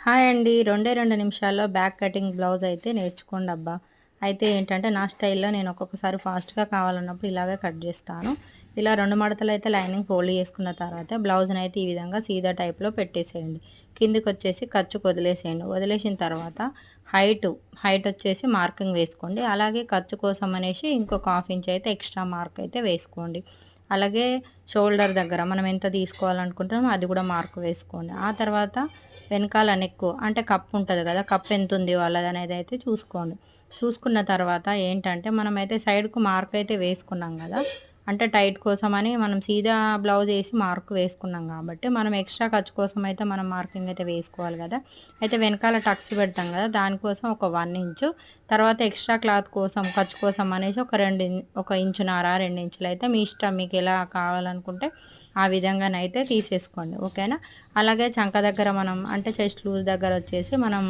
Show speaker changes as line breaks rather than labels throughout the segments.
Hi అండి. 2 నిమిషాల్లో back cutting blouse అయితే నేర్చుకోండబ్బా! అయితే ఏంటంటే, నా స్టైల్‌లో నేను ఒక్కొక్కసారి ఫాస్ట్‌గా కావాలన్నప్పుడు ఇలాగే కట్ జేస్తాను. ఇలా 2 మడతలైతే లైనింగ్ ఫోల్డ్ చేసుకున్న తర్వాత బ్లౌజ్‌నైతే ఈ విధంగా సీదా టైప్‌లో పెట్టేసేయండి. కిందకొచ్చేసి ఖర్చుకు వదిలేసేయండి. వదిలేసిన తర్వాత హైటొచ్చేసి మార్కింగ్ వేసుకోండి. అలాగే ఖర్చు కోసం అనేసి ఇంకొక హాఫ్ ఇంచ్ అయితే ఎక్స్ట్రా మార్క్ అయితే వేసుకోండి. అలాగే షోల్డర్ దగ్గర మనం ఎంత తీసుకోవాలనుకుంటున్నామో అది కూడా మార్క్ వేసుకోండి. ఆ తర్వాత వెనకాల నెక్కు అంటే కప్ ఉంటది కదా! కప్ ఎంతుంది వాళ్ళదనేదైతే చూసుకోండి. చూసుకున్న తర్వాత ఏంటంటే మనమైతే సైడ్‌కు మార్క్ అయితే వేసుకున్నాం గదా! అంటే టైట్ కోసమని మనం సీదా బ్లౌజ్ ఏసి మార్క్ వేసుకున్నాం గాబట్టి, మనం ఎక్స్‌ట్రా ఖర్చు కోసం అయితే మనం మార్కింగ్ అయితే వేసుకోవాలి గదా! అయితే వెనకాల టక్స్ పెడతాం గదా! దానికోసం ఒక 1 ఇంచు, తర్వాత ఎక్స్‌ట్రా క్లాత్ కోసం ఖర్చు కోసం అనేసి ఒక ఇంచున్నర, 2 ఇంచులైతే మీ ఇష్టం. మీకెలా కావాలనుకుంటే ఆ విధంగానైతే తీసేసుకోండి. ఓకేనా? అలాగే చంక దగ్గర మనం అంటే చెస్ట్ లూజ్ దగ్గర వచ్చేసి మనం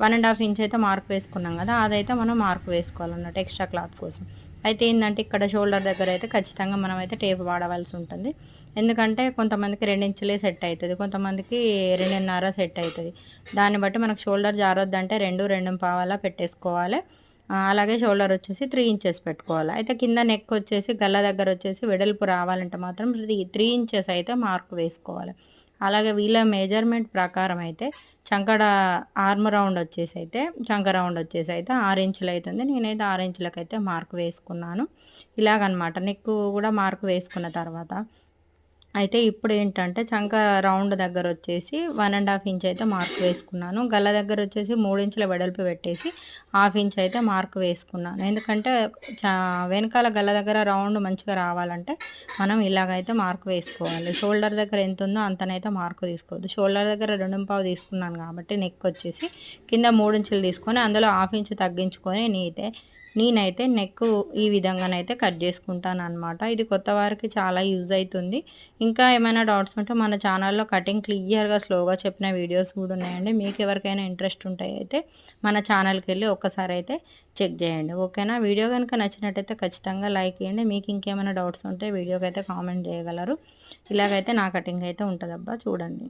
1½ ఇంచ్ అయితే మార్క్ వేసుకున్నాం కదా! అదైతే మనం మార్క్ వేసుకోవాలన్నట్టు ఎక్స్ట్రా క్లాత్ కోసం. అయితే ఏందంటే ఇక్కడ షోల్డర్ దగ్గర అయితే ఖచ్చితంగా మనమైతే టేప్ వాడవలసి ఉంటుంది. ఎందుకంటే కొంతమందికి 2 ఇంచులే సెట్ అయితది. కొంతమందికి 2½ సెట్ అయితది. దాన్ని బట్టి మనకు షోల్డర్ జారొద్దంటే 2, 2:15 పెట్టేసుకోవాలి. అలాగే షోల్డర్ వచ్చేసి 3 ఇంచెస్ పెట్టుకోవాలి. అయితే కింద నెక్ వచ్చేసి గల్ల దగ్గర వచ్చేసి వెడల్పు రావాలంటే మాత్రం 3 ఇంచెస్ అయితే మార్క్ వేసుకోవాలి. అలాగే వీళ్ళ మెజర్‌మెంట్ ప్రకారం అయితే చంకడ చంక రౌండ్ వచ్చేసి 6 ఇంచులైతుంది. నేనైతే 6 ఇంచులకైతే మార్క్ వేసుకున్నాను. ఇలాగనమాట. నెక్కు కూడా మార్క్ వేసుకున్న తర్వాత అయితే ఇప్పుడేంటంటే చంక రౌండ్ దగ్గరొచ్చేసి 1½ ఇంచ్ అయితే మార్క్ వేసుకున్నాను. గల్ల దగ్గరొచ్చేసి 3 ఇంచుల వెడల్పు పెట్టేసి హాఫ్ ఇంచ్ అయితే మార్క్ వేసుకున్నాను. ఎందుకంటే వెనకాల గల్ల దగ్గర రౌండ్ మంచిగా రావాలంటే మనం ఇలాగైతే మార్క్ వేసుకోవాలి. షోల్డర్ దగ్గర ఎంతుందో అంతనైతే మార్క్ తీసుకోవద్దు. షోల్డర్ దగ్గర 2:15 తీసుకున్నాను కాబట్టి నెక్కొచ్చేసి కింద 3 ఇంచులు తీసుకొని అందులో హాఫ్ ఇంచ్ తగ్గించుకొని నేనైతే నెక్కు ఈ విధంగానైతే కట్ చేసుకుంటాననమాట. ఇది కొత్త వారికి చాలా యూజ్ అయితుంది. ఇంకా ఏమైనా డౌట్స్ ఉంటే మన ఛానల్‌లో కటింగ్ క్లియర్‌గా, స్లోగా చెప్పిన వీడియోస్ కూడా ఉన్నాయండి. మీకెవరికైనా ఇంట్రెస్ట్ ఉంటే అయితే మన ఛానల్‌కెళ్ళి ఒక్కసారైతే చెక్ చేయండి. ఓకేనా? వీడియో గనుక నచ్చినట్టయితే ఖచ్చితంగా లైక్ చేయండి. మీకు ఇంకేమైనా డౌట్స్ ఉంటే వీడియోకైతే కామెంట్ చేయగలరు. ఇలాగైతే నా కటింగ్ అయితే ఉంటదబ్బా! చూడండి.